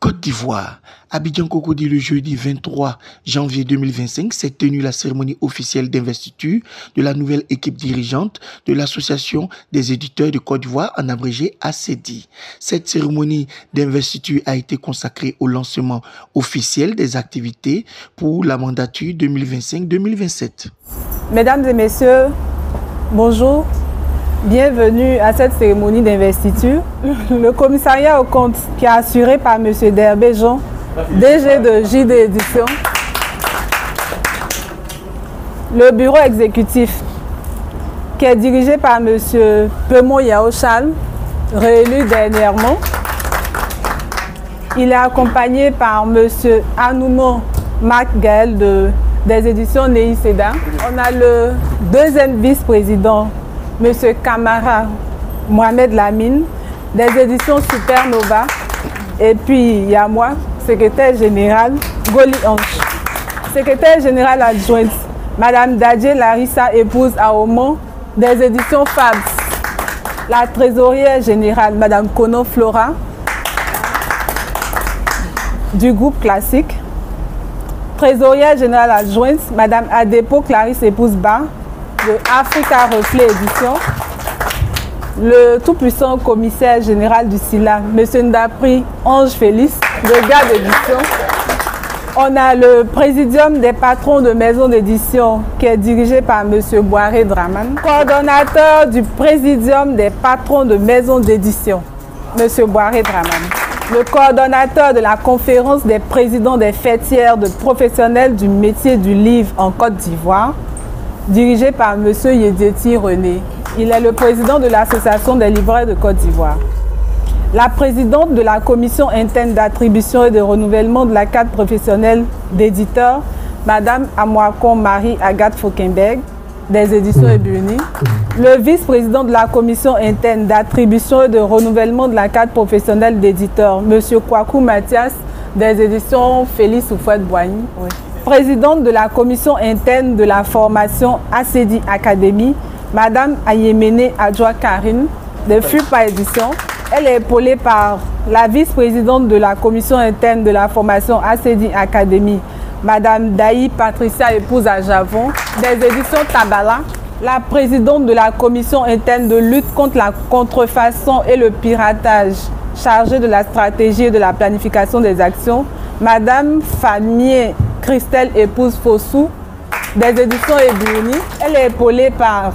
Côte d'Ivoire, Abidjan Cocody, le jeudi 23 janvier 2025, s'est tenue la cérémonie officielle d'investiture de la nouvelle équipe dirigeante de l'Association des éditeurs de Côte d'Ivoire, en abrégé ACEDI. Cette cérémonie d'investiture a été consacrée au lancement officiel des activités pour la mandature 2025-2027. Mesdames et messieurs, bonjour. Bienvenue à cette cérémonie d'investiture. Le commissariat aux comptes qui est assuré par M. Derbé Jean, DG de JD Édition. Le bureau exécutif qui est dirigé par M. Pemon Yaochal, réélu dernièrement. Il est accompagné par M. Anoumon Marc Gaël des éditions Neyi Seda. On a le deuxième vice-président, M. Kamara Mohamed Lamine, des éditions Supernova. Et puis, il y a moi, secrétaire général, Goli Ange. Secrétaire générale adjointe, Mme Dadje Larissa, épouse Aomon, des éditions Fabs. La trésorière générale, Mme Kono Flora, du groupe Classique. Trésorière générale adjointe, Mme Adepo Clarisse, épouse Ba, de Africa Reflet Édition. Le tout-puissant commissaire général du SILA, M. Ndapri Ange Félix, de GAD Édition. On a le présidium des patrons de maisons d'édition qui est dirigé par M. Boiré Draman. Coordonnateur du présidium des patrons de maisons d'édition, M. Boiré Draman. Le coordonnateur de la conférence des présidents des fêtières de professionnels du métier du livre en Côte d'Ivoire, dirigé par M. Yedieti René. Il est le président de l'Association des libraires de Côte d'Ivoire. La présidente de la commission interne d'attribution et de renouvellement de la carte professionnelle d'éditeur, Mme Amouakon Marie-Agathe Fauquemberg, des éditions Ebuni. Le vice-président de la commission interne d'attribution et de renouvellement de la carte professionnelle d'éditeur, M. Kwaku Mathias, des éditions Félix Houphouët-Boigny. Oui. Présidente de la commission interne de la formation ACEDI Academy, Mme Ayemene Adjoa Karine, de FUPA Édition. Elle est épaulée par la vice-présidente de la commission interne de la formation ACEDI Academy, Mme Daï Patricia, épouse à Javon, des éditions Tabala. La présidente de la commission interne de lutte contre la contrefaçon et le piratage, chargée de la stratégie et de la planification des actions, Mme Famier Christelle, épouse Fossou, des éditions Ebuni. Elle est épaulée par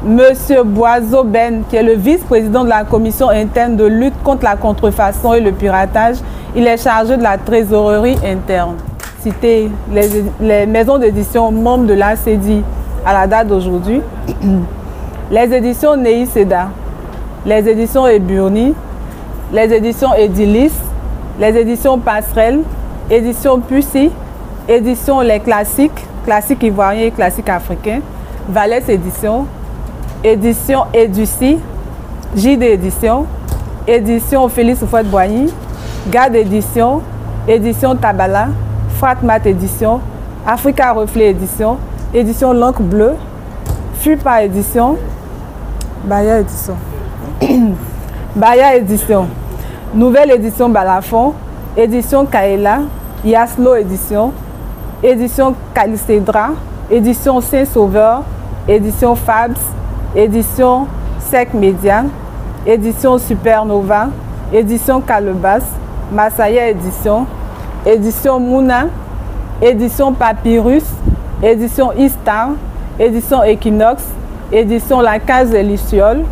M. Boiseau Ben, qui est le vice-président de la commission interne de lutte contre la contrefaçon et le piratage. Il est chargé de la trésorerie interne. Citer les maisons d'édition membres de l'ACEDI à la date d'aujourd'hui. Les éditions Neyi Seda, les éditions Ebuni, les éditions Edilis, les éditions Passerelle, éditions Pussy, édition Les Classiques, classiques ivoiriens et classiques africains, Valès Édition, édition Educi, JD Édition, édition Félix Houphouët-Boigny, GAD Édition, édition Tabala, Fratmat Édition, Africa Reflet Édition, édition L'Encre Bleue, FUPA Édition, Baya Édition, Baya Édition, Nouvelle Édition Balafon, édition Kaela, Yaslo Édition, édition Calicédra, édition Saint-Sauveur, édition Fabs, édition Sec Média, édition Supernova, édition Calebas, Masaya Édition, édition Mouna, édition Papyrus, édition Istar, édition Equinox, édition La Case des Lucioles,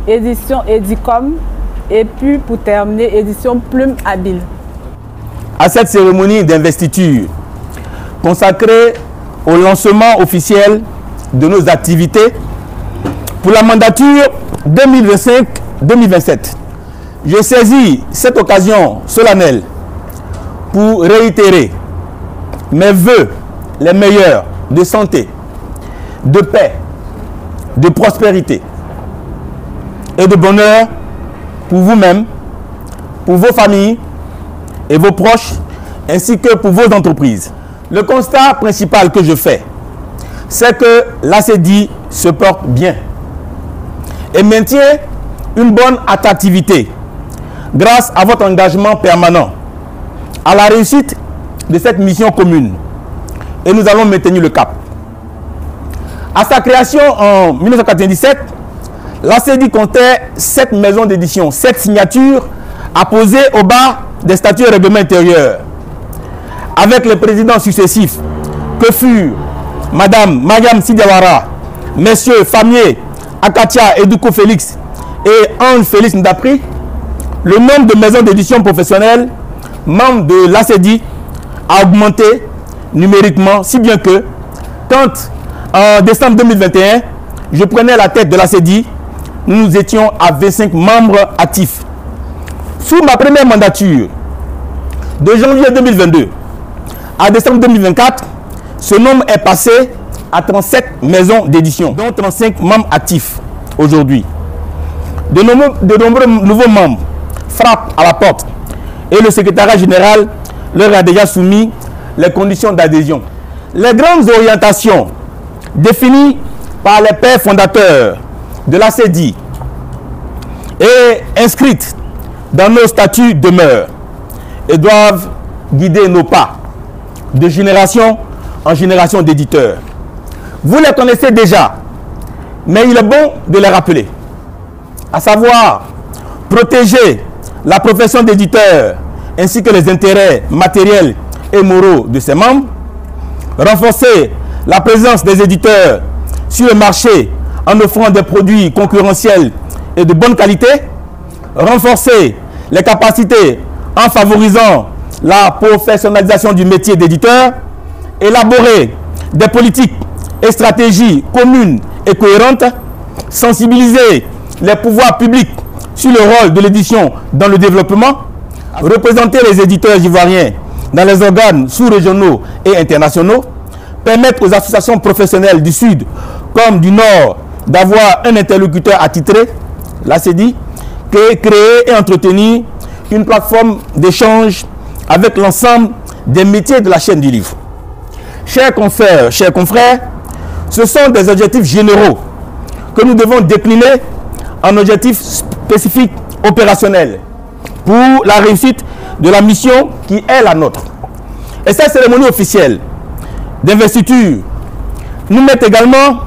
édition Edicom, et puis pour terminer, édition Plume Habile. À cette cérémonie d'investiture consacrée au lancement officiel de nos activités pour la mandature 2025-2027. Je saisis cette occasion solennelle pour réitérer mes vœux les meilleurs de santé, de paix, de prospérité et de bonheur pour vous-même, pour vos familles et vos proches, ainsi que pour vos entreprises. Le constat principal que je fais, c'est que l'ACEDI se porte bien et maintient une bonne attractivité grâce à votre engagement permanent à la réussite de cette mission commune. Et nous allons maintenir le cap. À sa création en 1997, l'ACEDI comptait 7 maisons d'édition, 7 signatures apposées au bas des statuts et règlements intérieurs. Avec les présidents successifs que furent Madame Mariam Sidiawara, Messieurs Famier, Akatia Edouko Félix et Ange Félix Ndapri, le nombre de maisons d'édition professionnelles membres de l'ACEDI a augmenté numériquement, si bien que quand en décembre 2021, je prenais la tête de l'ACEDI, nous étions à 25 membres actifs. Sous ma première mandature, de janvier 2022 à décembre 2024, ce nombre est passé à 37 maisons d'édition, dont 35 membres actifs aujourd'hui. De nombreux nouveaux membres frappent à la porte et le secrétariat général leur a déjà soumis les conditions d'adhésion. Les grandes orientations définies par les pères fondateurs de l'ACEDI et inscrites dans nos statuts demeurent et doivent guider nos pas de génération en génération d'éditeurs. Vous les connaissez déjà, mais il est bon de les rappeler. À savoir, protéger la profession d'éditeur ainsi que les intérêts matériels et moraux de ses membres, renforcer la présence des éditeurs sur le marché en offrant des produits concurrentiels et de bonne qualité, renforcer les capacités en favorisant la professionnalisation du métier d'éditeur, élaborer des politiques et stratégies communes et cohérentes, sensibiliser les pouvoirs publics sur le rôle de l'édition dans le développement, représenter les éditeurs ivoiriens dans les organes sous-régionaux et internationaux, permettre aux associations professionnelles du Sud comme du Nord d'avoir un interlocuteur attitré, l'ACEDI, créer et entretenir une plateforme d'échange avec l'ensemble des métiers de la chaîne du livre. Chers confrères, ce sont des objectifs généraux que nous devons décliner en objectifs spécifiques opérationnels pour la réussite de la mission qui est la nôtre. Et cette cérémonie officielle d'investiture nous met également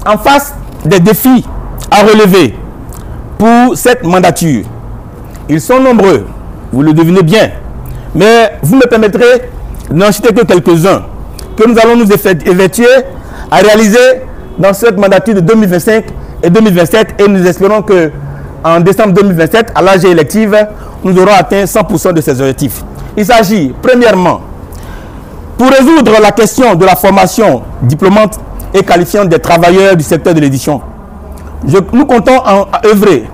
en face des défis à relever pour cette mandature. Ils sont nombreux, vous le devinez bien, mais vous me permettrez d'en citer que quelques-uns que nous allons nous évertuer à réaliser dans cette mandature de 2025 et 2027, et nous espérons que en décembre 2027, à l'âge élective, nous aurons atteint 100% de ces objectifs. Il s'agit, premièrement, pour résoudre la question de la formation diplômante et qualifiante des travailleurs du secteur de l'édition. Nous comptons œuvrer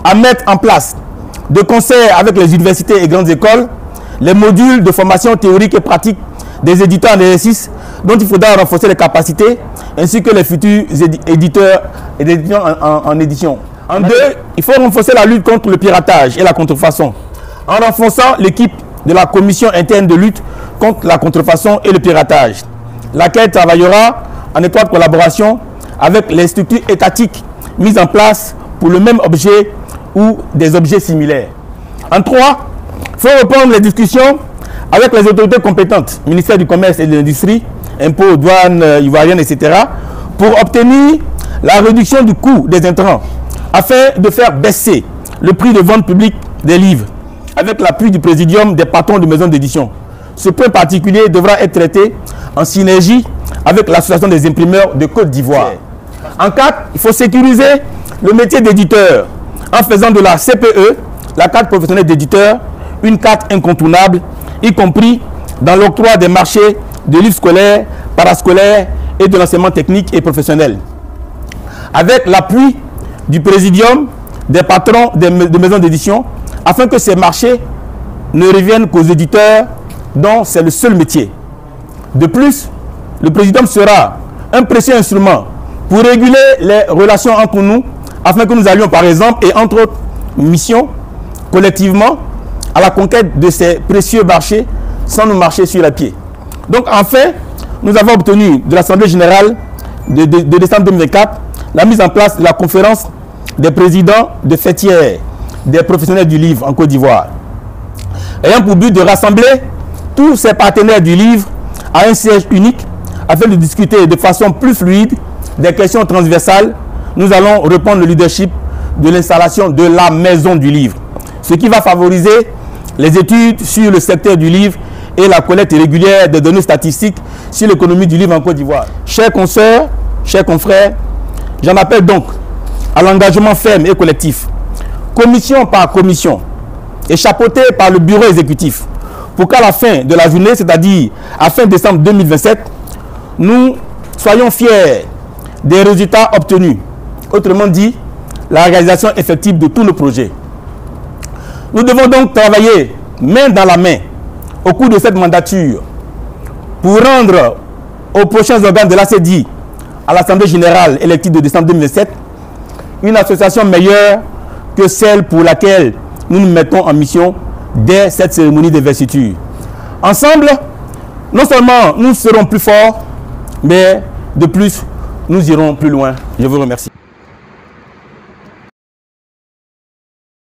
à mettre en place, de concert avec les universités et grandes écoles, les modules de formation théorique et pratique des éditeurs en exercice dont il faudra renforcer les capacités, ainsi que les futurs éditeurs et éditeurs en édition. En deux, il faut renforcer la lutte contre le piratage et la contrefaçon, en renforçant l'équipe de la commission interne de lutte contre la contrefaçon et le piratage, laquelle travaillera en étroite collaboration avec les structures étatiques mises en place pour le même objet ou des objets similaires. En trois, il faut reprendre les discussions avec les autorités compétentes, ministère du Commerce et de l'Industrie, impôts, douanes ivoiriennes, etc., pour obtenir la réduction du coût des intrants, afin de faire baisser le prix de vente publique des livres, avec l'appui du présidium des patrons de maisons d'édition. Ce point particulier devra être traité en synergie avec l'association des imprimeurs de Côte d'Ivoire. En 4, il faut sécuriser le métier d'éditeur en faisant de la CPE, la carte professionnelle d'éditeur, une carte incontournable, y compris dans l'octroi des marchés de livres scolaires, parascolaires et de l'enseignement technique et professionnel. Avec l'appui du présidium des patrons de maisons d'édition, afin que ces marchés ne reviennent qu'aux éditeurs dont c'est le seul métier. De plus, le présidium sera un précieux instrument pour réguler les relations entre nous, afin que nous allions par exemple, et entre autres missions, collectivement, à la conquête de ces précieux marchés sans nous marcher sur les pieds. Donc enfin, nous avons obtenu de l'Assemblée générale de décembre 2024 la mise en place de la conférence des présidents de fêtières des professionnels du livre en Côte d'Ivoire. ayant pour but de rassembler tous ces partenaires du livre à un siège unique afin de discuter de façon plus fluide des questions transversales. Nous allons reprendre le leadership de l'installation de la maison du livre, ce qui va favoriser les études sur le secteur du livre et la collecte régulière des données statistiques sur l'économie du livre en Côte d'Ivoire. Chers consoeurs, chers confrères, j'en appelle donc à l'engagement ferme et collectif, commission par commission, et chapeauté par le bureau exécutif, pour qu'à la fin de la journée, c'est-à-dire à fin décembre 2027, nous soyons fiers des résultats obtenus. Autrement dit, la réalisation effective de tous nos projets. Nous devons donc travailler main dans la main au cours de cette mandature pour rendre aux prochains organes de l'ACDI, à l'Assemblée générale élective de décembre 2007, une association meilleure que celle pour laquelle nous nous mettons en mission dès cette cérémonie d'investiture. Ensemble, non seulement nous serons plus forts, mais de plus, nous irons plus loin. Je vous remercie.